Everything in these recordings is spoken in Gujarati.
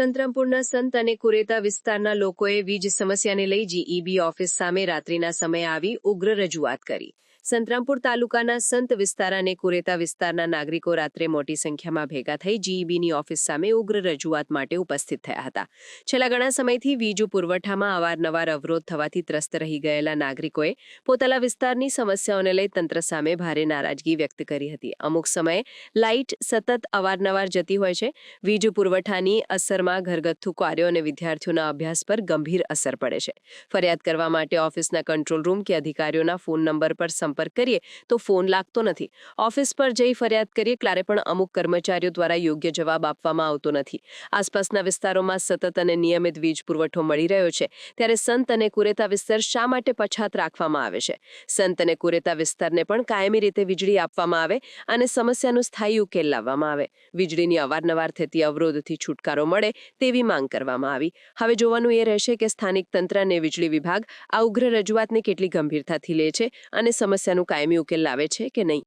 સંતરામપુરના સંત અને કુરેતા વિસ્તારના લોકોએ વીજ સમસ્યાને લઈ જીઈબી ઓફિસ સામે રાત્રિના સમયે આવી ઉગ્ર રજૂઆત કરી. સંતરામપુર તાલુકાના સંત વિસ્તાર અને કુરેતા વિસ્તારના નાગરિકો રાત્રે મોટી સંખ્યામાં ભેગા થઈ જીઈબીની ઓફિસ સામે ઉગ્ર રજૂઆત માટે ઉપસ્થિત થયા હતા. છેલ્લા ઘણા સમયથી વીજ પુરવઠામાં અવારનવાર અવરોધ થવાથી ત્રસ્ત રહી ગયેલા નાગરિકોએ પોતાના વિસ્તારની સમસ્યાઓને લઈ તંત્ર સામે ભારે નારાજગી વ્યક્ત કરી હતી. અમુક સમયે લાઇટ સતત અવારનવાર જતી હોય છે. વીજ પુરવઠાની અસરમાં ઘરગથ્થુ કાર્યો અને વિદ્યાર્થીઓના અભ્યાસ પર ગંભીર અસર પડે છે. ફરિયાદ કરવા માટે ઓફિસના કંટ્રોલ રૂમ કે અધિકારીઓના ફોન નંબર પર સંપર્ક કરીએ તો ફોન લાગતો નથી. ઓફિસ પર જઈ ફરિયાદ કરીએ ત્યારે પણ અમુક કર્મચારીઓ દ્વારા યોગ્ય જવાબ આપવામાં આવતો નથી. આસપાસના વિસ્તારોમાં સતત અને નિયમિત વીજ પુરવઠો મળી રહ્યો છે, ત્યારે સંત અને કુરેતા વિસ્તાર શા માટે પછાત રાખવામાં આવે છે? સંત અને કુરેતા વિસ્તારને પણ કાયમી રીતે વીજળી આપવામાં આવે અને સમસ્યાનો સ્થાયી ઉકેલ લાવવામાં આવે. વીજળીની અવારનવાર થતી અવરોધથી છુટકારો મળે તેવી માંગ કરવામાં આવી. હવે જોવાનું એ રહેશે કે સ્થાનિક તંત્ર અને વીજળી વિભાગ આ ઉગ્ર રજૂઆતને કેટલી ગંભીરતાથી લે છે અને સમસ્યાનું કાયમી ઉકેલ લાવે છે કે નહીં.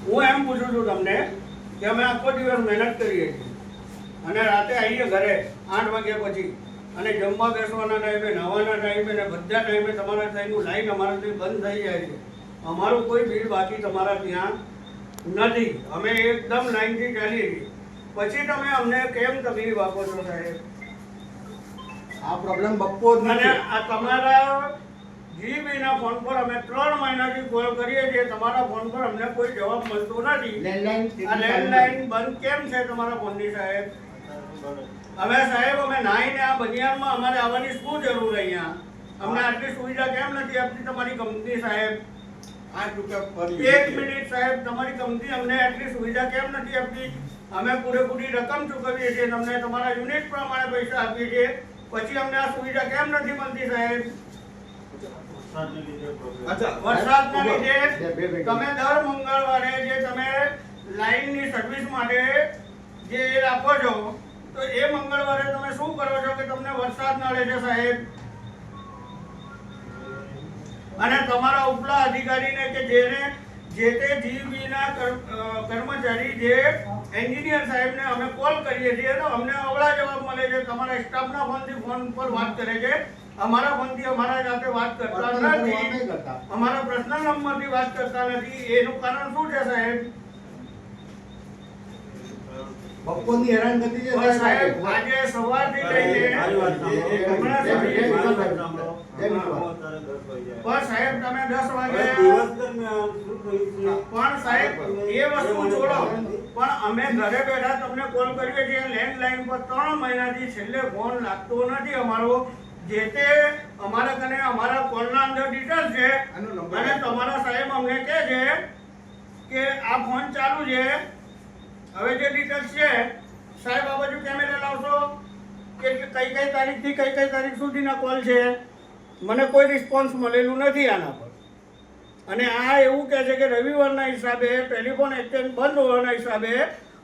હું એમ પૂછું છું તમને કે અમે આખો દિવસ મહેનત કરીએ છીએ અને રાતે આવીએ ઘરે 8 વાગ્યા પછી અને જમવા બેસવાના ટાઈમે, નહાવાના ટાઈમે ને બધા ટાઈમે તમારા ત્યાંનું લાઈટ અમારાથી બંધ થઈ જાય છે. અમારું કોઈ બિલ બાકી તમારા ત્યાં નથી. અમે એકદમ લાઈનથી ચાલીએ છીએ. પછી તમે અમને કેમ તકલીફ આપો છો સાહેબ? આ પ્રોબ્લેમ બપ્પો જ અને નથી. આ તમારા જીબીના ફોન પર અમે 3 મહિનાથી કોલ કરીએ છીએ. તમારા ફોન પર અમને કોઈ જવાબ મળતો નથી. આ લેન્ડલાઈન બંધ કેમ છે તમારા ફોનની સાહેબ? અમે નાહીને આ બનિયાનમાં અમારે આવવાની શું જરૂર? અહીંયા અમને આટલી સુવિધા કેમ નથી આપતી તમારી કંપની સાહેબ? 8 રૂપિયા પર એક મિનિટ સાહેબ, તમારી કંપની અમને આટલી સુવિધા કેમ નથી આપતી? અમે પૂરેપૂરી રકમ ચૂકવીએ છીએ, તમને તમારા યુનિટ પ્રમાણે પૈસા આપીએ છીએ, પછી અમને આ સુવિધા કેમ નથી મળતી સાહેબ? વરસાદના લીધે તમે દર મંગળવારે જે તમે લાઈનની સર્વિસ માટે જે આપો છો, તો એ મંગળવારે તમે શું કરો છો કે તમને વરસાદ નડે છે સાહેબ? અને તમારા ઉપલા અધિકારીને કે જેને જે તે જીબીના કર્મચારી જે એન્જિનિયર સાહેબને અમે કોલ કરીએ છીએ તો અમને અવળા જવાબ મળે છે. તમારા સ્ટાફના ફોનથી ફોન પર વાત કરે છે, અમારા ફોનથી અમારા સાથે વાત કરતા નથી, અમારા પર્સનલ નંબરથી વાત કરતા નથી. એનું કારણ શું છે સાહેબ? બપ્પોની હેરાનગતિ છે સાહેબ. આજે સવારથી લઈને સાહેબ તમે 10 વાગે પણ સાહેબ એ વસ્તુ છોડો, પણ અમે ઘરે બેઠા તમને કોલ કરીએ છીએ લેન્ડલાઈન પર 3 મહિનાથી છેલ્લે ફોન લાગતો નથી અમારો. જે તે અમારા કને અમારા કોલના અંદર ડિટેલ છે અને તમારા સાહેબ અમને કહે છે કે આ ફોન ચાલુ છે. હવે જે ડિટેલ્સ છે સાહેબ, આ બાજુ કેમેરા લાવશો કે કઈ તારીખથી કઈ તારીખ સુધીના કોલ છે? મને કોઈ રિસ્પોન્સ મળેલું નથી આના પર. અને આ એવું કહે છે કે રવિવારના હિસાબે ટેલિફોન એક્સચેન્જ બંધ હોવાના હિસાબે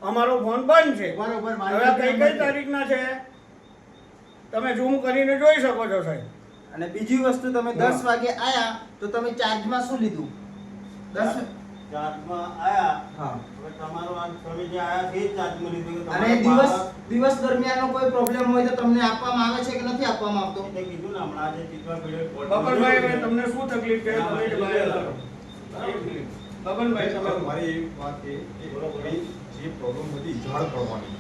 અમારો ફોન બંધ છે. હવે કઈ તારીખના છે તમે ઝૂમ કરીને જોઈ શકો છો સાહેબ. અને બીજી વસ્તુ, તમે 10 વાગે આયા તો તમે ચાર્જમાં શું લીધું? 10 ચાર્જમાં આયા. હા. હવે તમારો આ તમે જે આયા છે ચાર્જમાં લીધું કે અને દિવસ દરમિયાનનો કોઈ પ્રોબ્લેમ હોય તો તમને આપવામાં આવે છે કે નથી આપવામાં આવતો? એટલે કીધું ને હમણાં જે ચિત્રા પીરિયડ બબનભાઈ, હવે તમને શું તકલીફ છે? તમે જ બહાર લાવો. બબનભાઈ, તમે મારી એક વાત છે કે જે પ્રોબ્લેમ હતી ઝાડ પડવાની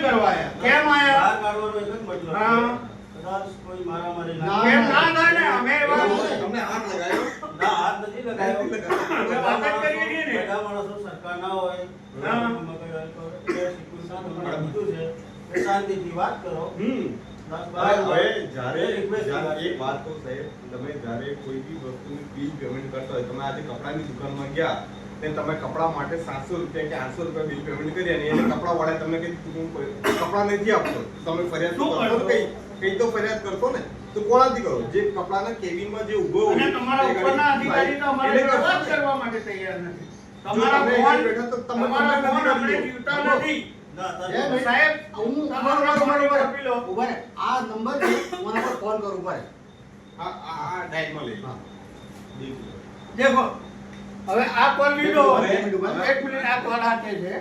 કરવાયા કેમ આયા? બહાર કાઢવાનો એક જ મતલબ હા. છે. કદાચ કોઈ મારામારી કેમ ના થાય ને? અમે એવા તમને હાથ લગાવ્યો ના, હાથ નથી લગાવ્યો. અમે વાત જ કરીએ છીએ ને. બધા માણસો સરકારના હોય. હા. તમને કીધું છે કે શાંતિથી વાત કરો. હવે જ્યારે એક વાત તો સાહેબ, તમે જ્યારે કોઈ બી વસ્તુની બિલ પેમેન્ટ કરતા હોય, તમે આજે કપડાની દુકાનમાં ગયા ને તમે કપડા માટે 700 રૂપિયા કે 800 રૂપિયા બિલ પેમેન્ટ કરી અને એને કપડા વાળા તમને કીધું કપડા નથી આપતો, તમે ફરિયાદ તો કરશો ને? કઈ તો ફરિયાદ કરશો ને? તો કોનાથી કરો? જે કપડાના કેબિનમાં જે ઊભો અને તમારા ઉપરના અધિકારી તો અમારી જોડે વાત કરવા માટે તૈયાર નથી. તમારા ફોન આપણે જીવતા નથી. સાહેબ, તમારો નંબર આપી લો. આ નંબર છે, હું આના પર ફોન કરું. ઉભા રહે. આ ડાયટમાં લઈ દેખો, હવે આ કોલ લીધો. એક મિનિટ, આ કોલ હાથે છે.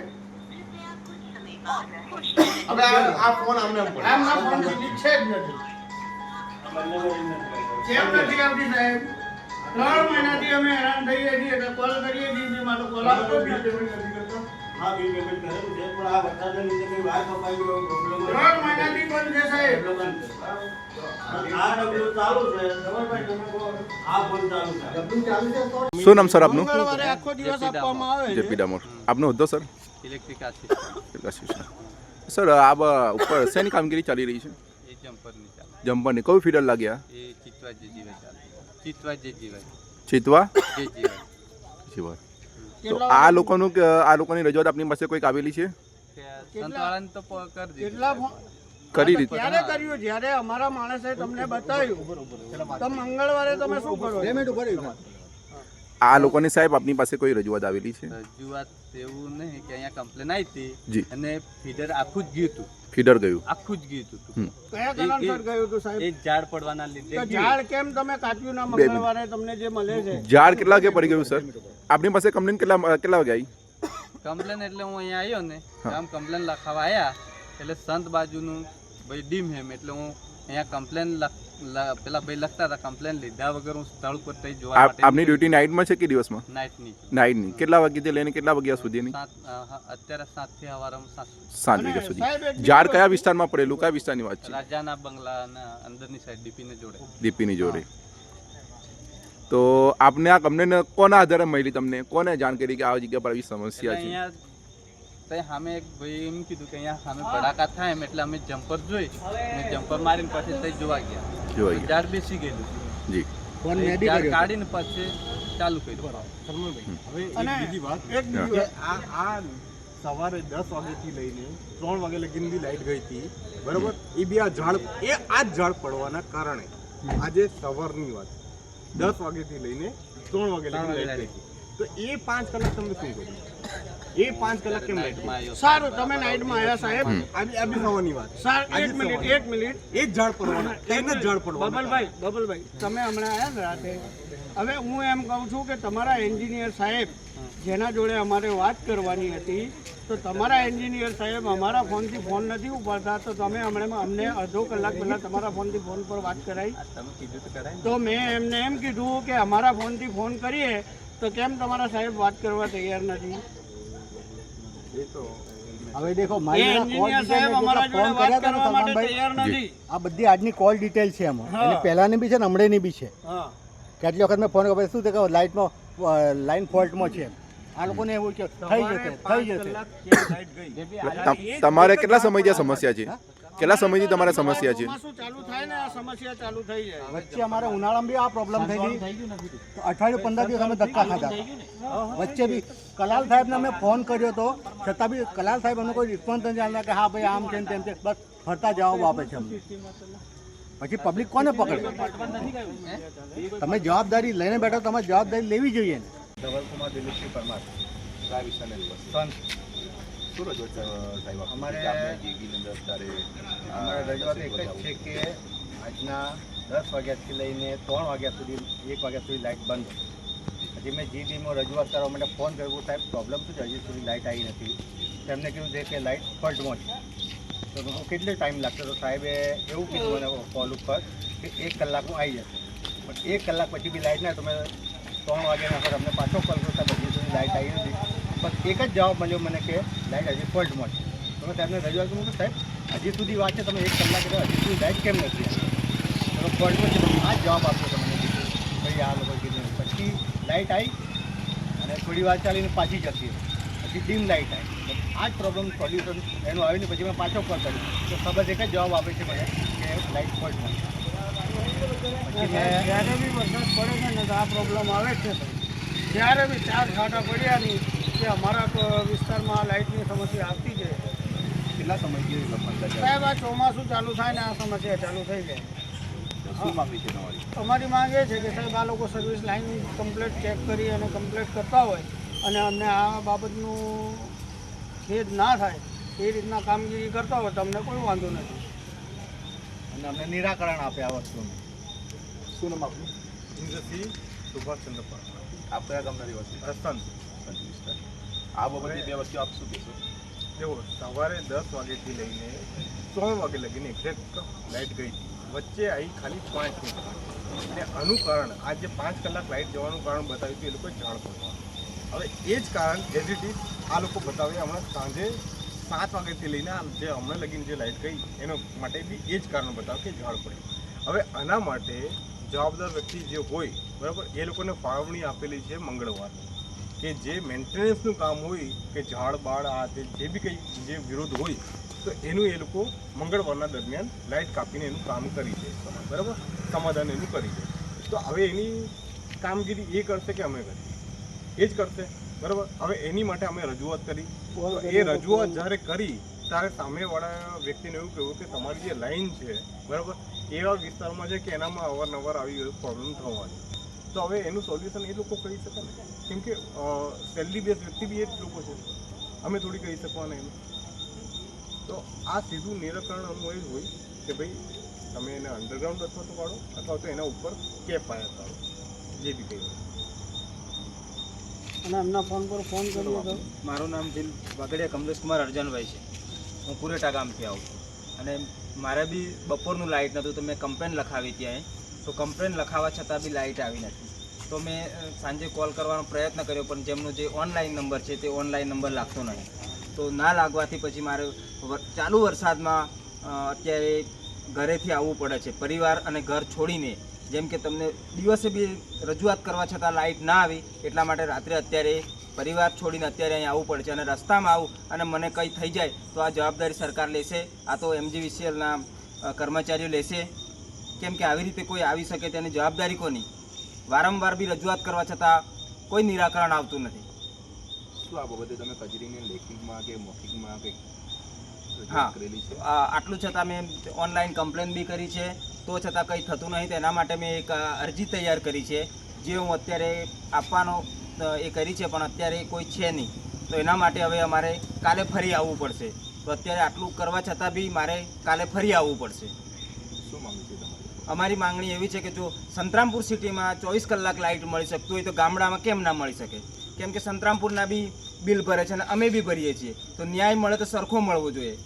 હવે આ ફોન આમને આમ પડે. આમના ફોન સીધી છે જ નથી. બંને મળીને લગાવ્યો. કેમ નથી આવતી સાહેબ? 3 મહિનાથી અમે હેરાન થઈએ છીએ એટલે કોલ કરીએ છીએ મારો કોલ આવતો જ નથી. હા, બિલ પેમેન્ટ કરેલું છે, પણ આ વરસાદને લીધે કંઈ વાર કપાઈ ગયો એવો પ્રોબ્લેમ 3 મહિનાથી બંધ છે સાહેબ. આ ડબલું ચાલુ છે. ધવલભાઈ, તમે કહો. આ ફોન ચાલુ છે. શું નામ સર આપનું? મંગળવારે આખો દિવસ આપવામાં આવે છે. જેપી ડામોર. આપનો હોદ્દો sir? Electric assistant assistant. Sir આ ઉપર શેની કામગીરી ચાલી રહી છે? એ જમ્પરની ચાલે. જમ્પરની કયું ફીડર લાગ્યા? એ ચિત્વા જે જીવાય ચાલે. ચિત્વા જે જીવાય ચિતવા જે જીવાય જીવર. તો આ લોકોની રજૂઆત આપની પાસે કોઈક આવેલી છે? કે સંતવાળાને તો કરી દીધું. કેટલા કરી દીધી? ક્યારે કર્યું? જ્યારે અમારા માણસે તમને બતાવ્યું તો મંગળવારે તમે શું કરો? આ લોકોની સાહેબ આપની પાસે કોઈ રજૂઆત આવેલી છે? રજૂઆત એવું નહીં કે અહીંયા કમ્પ્લેન આવી જી. હતી અને ફીડર આખું જ ગયું હતું. ફીડર ગયું? આખું જ ગયું હતું. કયા કારણસર ગયું હતું સાહેબ? એ ઝાડ પડવાના લીધે તો ગયું. ઝાડ કેમ તમે કાપ્યું ના મંગળવારે તમને જે મળે છે? ઝાડ કેટલા વાગે પડી ગયું સર? આપની પાસે કમ્પ્લેન કેટલા વાગે આવી? કમ્પ્લેન એટલે હું અહીંયા આવ્યો ને હા. આમ કમ્પ્લેન લખાવા આવ્યા એટલે સંત બાજુનું ભાઈ ડીમ હેમ એટલે હું અહીંયા કમ્પ્લેન પેલા ભાઈ લખતા હતા. કમ્પ્લેન લીધા વગર હું સ્થળ પર થઈ જોવા માટે આપની ડ્યુટી નાઇટમાં છે કે દિવસમાં? નાઇટની નાઇટની. કેટલા વાગ્યાથી લઈને કેટલા વાગ્યા સુધીની? અત્યારે 7 થી સવારમાં 7 7 વાગ્યા સુધી. ઝાડ કયા વિસ્તારમાં પડેલું? કયા વિસ્તારની વાત છે? રાજાના બંગલાના અંદરની સાઈડ ડીપીને જોડે. દીપીની જોડે. તો આપને આ કમ્પ્લેન કોના આધારે મળી? તમને કોને જાણ કરી કે આ જગ્યા પર આવી સમસ્યા છે? અહીંયા તઈ સામે એક ભાઈ એમ કીધું કે અહીંયા સામે ભડાકા થાય એમ એટલે અમે જમ્પર જોઈ ને જમ્પર મારીને પછી તઈ જોવા ગયા. જોવા ગયા. ઝાડ બેસી ગયેલું જી. ઝાડ કાઢીને પછી ચાલુ કર્યું. અને એક બીજી વાત, આ સવારે 10 વાગ્યાથી લઈને 3 વાગે લગીની લાઈટ ગઈ હતી, બરોબર? એ બી આ ઝાડ ઝાડ પડવાના કારણે આજે સવારની વાત 10 વાગ્યાથી લઈને 3 વાગે લગી લાઈટ ગઈ હતી. તો એ 5 કલાક તમે શું કર્યું? એ 5 કલાક કેમ લાઈટ નાઇટમાં આવ્યો. સારું તમે નાઇટમાં આવ્યા સાહેબ. આ બી સવારની વાત. સર આજે એક મિનિટ સવારે. એક મિનિટ એ જ ઝાડ પડવાના, તેને જ ઝાડ પડવાના. બબલભાઈ તમે હમણાં આવ્યા ને રાતે. હવે હું એમ કહું છું કે તમારા એન્જિનિયર સાહેબ જેના જોડે અમારે વાત કરવાની હતી તો તમારા એન્જિનિયર સાહેબ અમારા ફોનથી ફોન નથી ઉપાડતા તો તમે હમણાં અમને અડધો કલાક પહેલાં તમારા ફોનથી ફોન પર વાત કરાવી. તમે કીધું તો કરાય. તો મેં એમને એમ કીધું કે અમારા ફોનથી ફોન કરીએ તો કેમ તમારા સાહેબ વાત કરવા તૈયાર નથી? હવે દેખો એ મારી એન્જિનિયર સાહેબ અમારા જોડે વાત કરવા માટે તૈયાર નથી. આ બધી આજની કોલ ડિટેલ છે એમાં હા. અને પહેલાની બી છે ને હમણાંની બી છે. હા કેટલી વખત મેં ફોન કર્યો શું છે કે લાઇટમાં લાઇન ફોલ્ટમાં છે. આ લોકોને એવું કે થઈ જશે થઈ જશે. તમારે કેટલા સમયથી આ સમસ્યા છે? કેટલા સમયથી તમારે સમસ્યા છે? ચોમાસું ચાલુ થાય ને આ સમસ્યા ચાલુ થઈ જાય. વચ્ચે અમારે ઉનાળામાં બી આ પ્રોબ્લેમ થઈ ગઈ તો અઠવાડિયું 15 દિવસ અમે ધક્કા ખાધા. વચ્ચે બી કલાલ સાહેબને અમે ફોન કર્યો તો છતાં બી કલાલ સાહેબ અમને કોઈ રિસ્પોન્સ નથી આપ્યા કે હા ભાઈ આમ છે ને તેમ છે. બસ ફરતા જવાબ આપે છે અમને. પછી પબ્લિક કોને પકડે? તમે જવાબદારી લઈને બેઠો, તમારે જવાબદારી લેવી જોઈએ ને. ધવલકુમાર દિલીપસિંહ પરમાર, કયા વિસ્તારના નિવાસી? શું રજૂઆત સાહેબ? અમારે રજૂઆત એક જ છે કે આજના 10 વાગ્યાથી લઈને 3 વાગ્યા સુધી 1 વાગ્યા સુધી લાઇટ બંધ હતી. પછી મેં જીડીમાં રજૂઆત કરવા માટે ફોન કર્યો, સાહેબ પ્રોબ્લેમ શું છે? હજી સુધી લાઇટ આવી નથી. તેમને કીધું છે કે લાઇટ ફોલ્ટમાં છે. તો હું કેટલો ટાઈમ લાગશે? તો સાહેબે એવું કીધું મને કોલ ઉપર કે 1 કલાકમાં આવી જશે. પણ 1 કલાક પછી બી લાઇટ ના, તો મેં 3 વાગ્યાના પર અમને પાછો કોલ કર્યો, સાહેબ હજી સુધી લાઇટ આવી નથી. બસ એક જ જવાબ મળ્યો મને કે લાઇટ હજી ફોલ્ટમાં છે. તો મેં સાહેબને રજૂઆત કરું કે સાહેબ હજી સુધી વાત છે, તમે 1 કલાક એટલે હજી સુધી લાઇટ કેમ નથી આવી? તો ફોલ્ટમાં છે, આ જ જવાબ આપ્યો તમને કીધું ભાઈ આ લોકો કીધું. પછી લાઇટ આવી અને થોડી વાર ચાલીને પાછી જતી રહી. પછી ડીમ લાઇટ આવી. આ જ પ્રોબ્લેમ સોલ્યુશન એનું આવ્યું ને પછી મેં પાછો કોલ કર્યો તો ખબર એક જ જવાબ આપે છે મને કે લાઇટ ફોલ્ટમાં છે. પછી મેં જ્યારે બી વરસાદ પડે છે ને તો આ પ્રોબ્લેમ આવે જ છે. જ્યારે બી 4 છાંટા પડ્યા નહીં કે અમારા વિસ્તારમાં લાઇટની સમસ્યા આવતી છે. કેટલા સમયથી સમસ્યા છે? સાહેબ આ ચોમાસું ચાલુ થાય ને આ સમસ્યા ચાલુ થઈ જાય. શું માંગણી છે તમારી? અમારી માંગ એ છે કે સાહેબ આ લોકો સર્વિસ લાઇન કમ્પ્લીટ ચેક કરી અને કમ્પ્લીટ કરતા હોય અને અમને આ બાબતનું ખેદ ના થાય એ રીતના કામગીરી કરતા હોય તો અમને કોઈ વાંધો નથી. અને અમને નિરાકરણ આપે આ વસ્તુનું. શું નામ આપનું? ઇન્દ્રસિંહ સુભાષચંદ્ર પરમાર. આપ કયા ગામના રહેવાસી? રસ્તન વિસ્તાર. આ બાબતે બે વસ્તુ આપ શું કહેશો? જો સવારે 10 વાગ્યાથી લઈને 3 વાગે લગીને એક્ઝેક્ટ લાઇટ ગઈ હતી. વચ્ચે આવી ખાલી 5 મિનિટ અને આનું કારણ આ જે 5 કલાક લાઇટ જવાનું કારણ બતાવ્યું હતું એ લોકોએ ઝાડ પડવાનું. હવે એ જ કારણ એઝ ઇટ ઇઝ આ લોકો બતાવે હમણાં સાંજે 7 વાગ્યાથી લઈને જે હમણાં લગીને જે લાઇટ ગઈ એનો માટે બી એ જ કારણ બતાવે કે ઝાડ પડે. હવે આના માટે જવાબદાર વ્યક્તિ જે હોય બરાબર એ લોકોને ફાળવણી આપેલી છે મંગળવાર કે જે મેન્ટેનન્સનું કામ હોય કે ઝાડ બાળ આ તે જે બી કંઈ જે વિરોધ હોય તો એનું એ લોકો મંગળવારના દરમિયાન લાઇટ કાપીને એનું કામ કરી દે બરાબર સમાધાન એનું કરી દે. તો હવે એની કામગીરી એ કરશે કે અમે કરીએ એ જ કરશે બરાબર. હવે એની માટે અમે રજૂઆત કરી. એ રજૂઆત જ્યારે કરી ત્યારે સામેવાળા વ્યક્તિને એવું કહ્યું કે તમારી જે લાઈન છે બરાબર એવા વિસ્તારમાં છે કે એનામાં અવારનવાર આવી પ્રોબ્લેમ થવાની. તો હવે એનું સોલ્યુશન એ લોકો કરી શકે ને કેમ કે સેલરી બેઝ વ્યક્તિ બી એ જ લોકો છે અમે થોડી કહી શકવાના એનું. તો આ સીધું નિરાકરણ અમુક એ જ હોય કે ભાઈ તમે એને અંડરગ્રાઉન્ડ અથવા તો પાડો અથવા તો એના ઉપર કેપ પાયા પાડો જે બી કંઈ હોય. અને એમના ફોન પર ફોન કર્યો હતો. મારું નામ વાગડિયા કમલેશ કુમાર અરજણભાઈ છે. હું કુરેટા ગામથી આવું છું અને મારે બી બપોરનું લાઇટ નહોતું તો મેં કમ્પ્લેન લખાવી ત્યાં તો કમ્પ્લેન લખાવવા છતાં બી લાઇટ આવી નથી. તો મેં સાંજે કોલ કરવાનો પ્રયત્ન કર્યો પણ જેમનો જે ઓનલાઈન નંબર છે તે ઓનલાઈન નંબર લાગતો નહીં. તો ના લાગવાથી પછી મારે ચાલુ વરસાદમાં અત્યારે ઘરેથી આવવું પડે છે પરિવાર અને ઘર છોડીને. જેમ કે તમને દિવસે બી રજૂઆત કરવા છતાં લાઇટ ના આવી એટલા માટે રાત્રે અત્યારે પરિવાર છોડીને અત્યારે અહીં આવવું પડે છે અને રસ્તામાં આવું અને મને કંઈ થઈ જાય તો આ જવાબદારી સરકાર લેશે, આ તો MGVCLના કર્મચારીઓ લેશે. કેમ કે આવી રીતે કોઈ આવી શકે તેની જવાબદારી કોની? વારંવાર બી રજૂઆત કરવા છતાં કોઈ નિરાકરણ આવતું નથી. શું આ બાબતે તમે કચેરીને લેખિતમાં કે મૌખિકમાં કંઈક હા કરેલી છે? આટલું છતાં મેં ઓનલાઈન કમ્પ્લેન બી કરી છે તો છતાં કંઈ થતું નહીં. તેના માટે મેં એક અરજી તૈયાર કરી છે જે હું અત્યારે આપવાનો એ કરી છે પણ અત્યારે કોઈ છે નહીં. તો એના માટે હવે અમારે કાલે ફરી આવવું પડશે. તો અત્યારે આટલું કરવા છતાં બી મારે કાલે ફરી આવવું પડશે. શું માંગ છે તમારી? અમારી માંગણી એવી છે કે જો સંતરામપુર સિટીમાં 24 કલાક લાઇટ મળી શકતું હોય તો ગામડામાં કેમ ના મળી શકે? કેમ કે સંતરામપુરના બી બિલ ભરે છે અને અમે બી ભરીએ છીએ તો ન્યાય મળે તો સરખો મળવો જોઈએ.